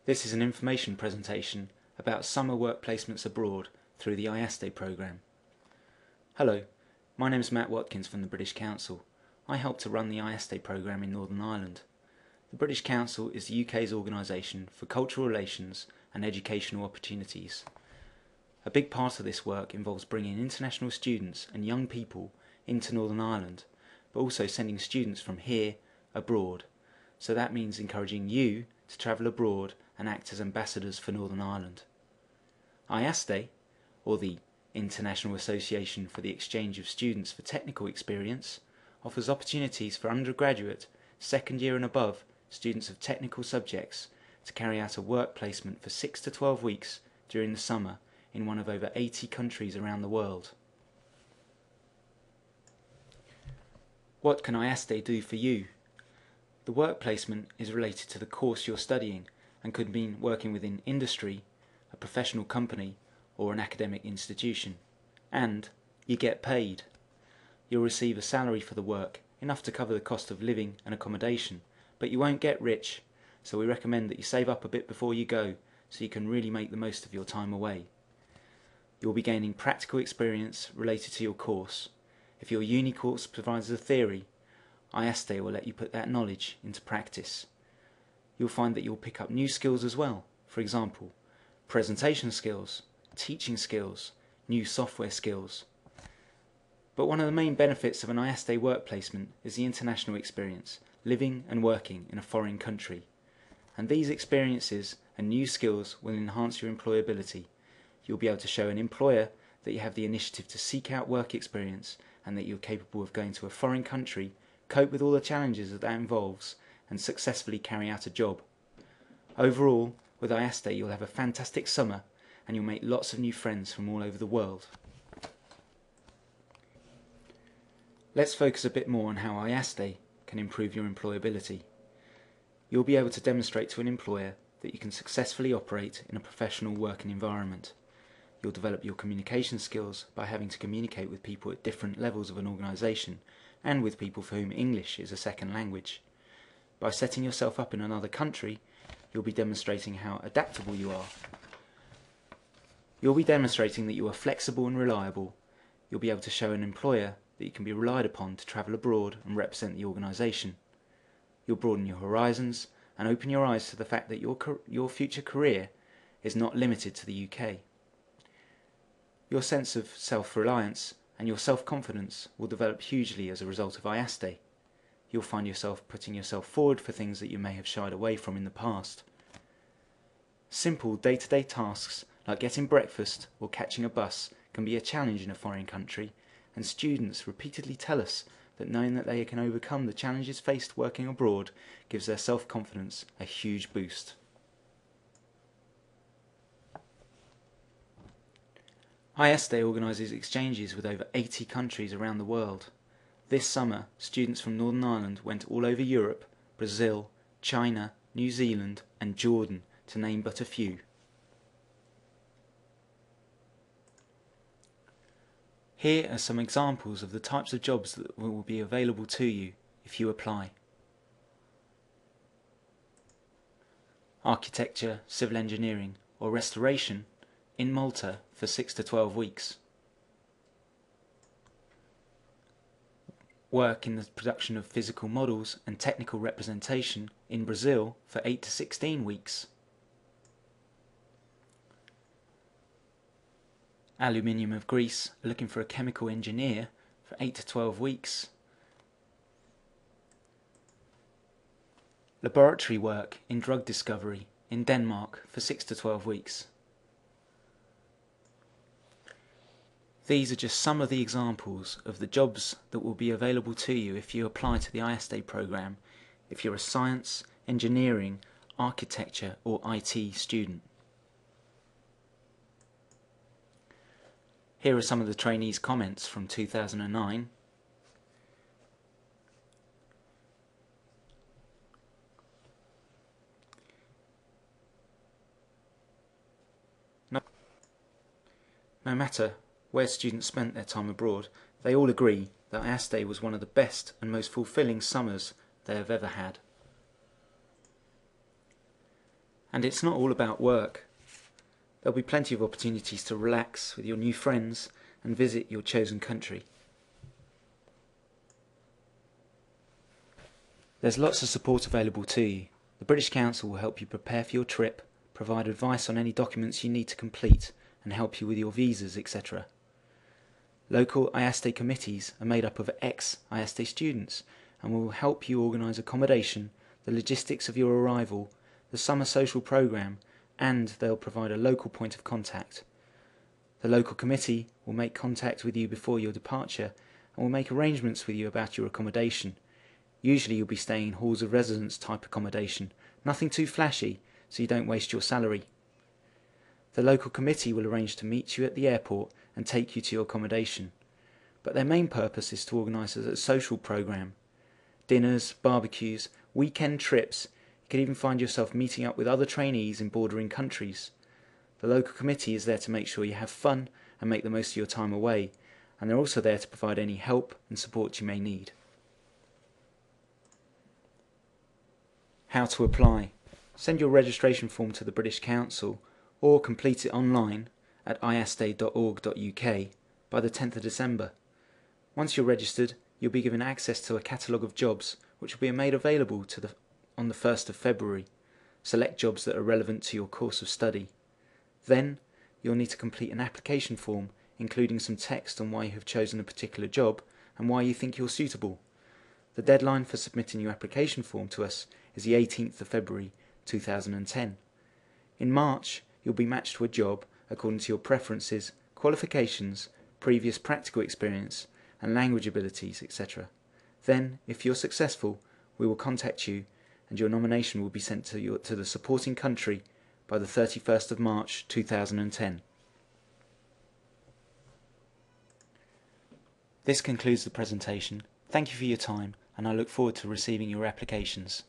This is an information presentation about summer work placements abroad through the IAESTE programme. Hello, my name is Matt Watkins from the British Council. I help to run the IAESTE programme in Northern Ireland. The British Council is the UK's organisation for cultural relations and educational opportunities. A big part of this work involves bringing international students and young people into Northern Ireland, but also sending students from here abroad. So that means encouraging you to travel abroad and act as ambassadors for Northern Ireland. IAESTE, or the International Association for the Exchange of Students for Technical Experience, offers opportunities for undergraduate, second year and above students of technical subjects to carry out a work placement for 6 to 12 weeks during the summer in one of over 80 countries around the world. What can IAESTE do for you? The work placement is related to the course you're studying and could mean working within industry, a professional company, or an academic institution. And you get paid. You'll receive a salary for the work, enough to cover the cost of living and accommodation, but you won't get rich, so we recommend that you save up a bit before you go so you can really make the most of your time away. You'll be gaining practical experience related to your course. If your uni course provides the theory, IAESTE will let you put that knowledge into practice. You'll find that you'll pick up new skills as well, for example, presentation skills, teaching skills, new software skills. But one of the main benefits of an IAESTE work placement is the international experience, living and working in a foreign country. And these experiences and new skills will enhance your employability. You'll be able to show an employer that you have the initiative to seek out work experience and that you're capable of going to a foreign country, cope with all the challenges that involves, and successfully carry out a job. Overall, with IAESTE you'll have a fantastic summer and you'll make lots of new friends from all over the world. Let's focus a bit more on how IAESTE can improve your employability. You'll be able to demonstrate to an employer that you can successfully operate in a professional working environment. You'll develop your communication skills by having to communicate with people at different levels of an organisation and with people for whom English is a second language. By setting yourself up in another country, you'll be demonstrating how adaptable you are. You'll be demonstrating that you are flexible and reliable. You'll be able to show an employer that you can be relied upon to travel abroad and represent the organisation. You'll broaden your horizons and open your eyes to the fact that your future career is not limited to the UK. Your sense of self-reliance and your self-confidence will develop hugely as a result of IAESTE. You'll find yourself putting yourself forward for things that you may have shied away from in the past. Simple day-to-day tasks like getting breakfast or catching a bus can be a challenge in a foreign country, and students repeatedly tell us that knowing that they can overcome the challenges faced working abroad gives their self-confidence a huge boost. IAESTE organises exchanges with over 80 countries around the world. This summer, students from Northern Ireland went all over Europe, Brazil, China, New Zealand and Jordan, to name but a few. Here are some examples of the types of jobs that will be available to you if you apply. Architecture, civil engineering or restoration in Malta for 6 to 12 weeks. Work in the production of physical models and technical representation in Brazil for 8 to 16 weeks. Aluminium of Greece are looking for a chemical engineer for 8 to 12 weeks. Laboratory work in drug discovery in Denmark for 6 to 12 weeks. These are just some of the examples of the jobs that will be available to you if you apply to the IAESTE programme, if you're a science, engineering, architecture or IT student. Here are some of the trainees' comments from 2009. No matter where students spent their time abroad, they all agree that IAESTE was one of the best and most fulfilling summers they have ever had. And it's not all about work. There'll be plenty of opportunities to relax with your new friends and visit your chosen country. There's lots of support available to you. The British Council will help you prepare for your trip, provide advice on any documents you need to complete, and help you with your visas, etc. Local IAESTE committees are made up of ex-IAESTE students and will help you organise accommodation, the logistics of your arrival, the summer social programme, and they'll provide a local point of contact. The local committee will make contact with you before your departure and will make arrangements with you about your accommodation. Usually you'll be staying in halls of residence type accommodation, nothing too flashy, so you don't waste your salary. The local committee will arrange to meet you at the airport and take you to your accommodation. But their main purpose is to organise a social programme. Dinners, barbecues, weekend trips. You could even find yourself meeting up with other trainees in bordering countries. The local committee is there to make sure you have fun and make the most of your time away, and they're also there to provide any help and support you may need. How to apply. Send your registration form to the British Council or complete it online at iaeste.org.uk by the 10th of December. Once you're registered, you'll be given access to a catalogue of jobs which will be made available on the 1st of February. Select jobs that are relevant to your course of study. Then, you'll need to complete an application form including some text on why you have chosen a particular job and why you think you're suitable. The deadline for submitting your application form to us is the 18th of February 2010. In March, you'll be matched to a job according to your preferences, qualifications, previous practical experience, and language abilities, etc. Then, if you're successful, we will contact you and your nomination will be sent to the supporting country by the 31st of March 2010. This concludes the presentation. Thank you for your time, and I look forward to receiving your applications.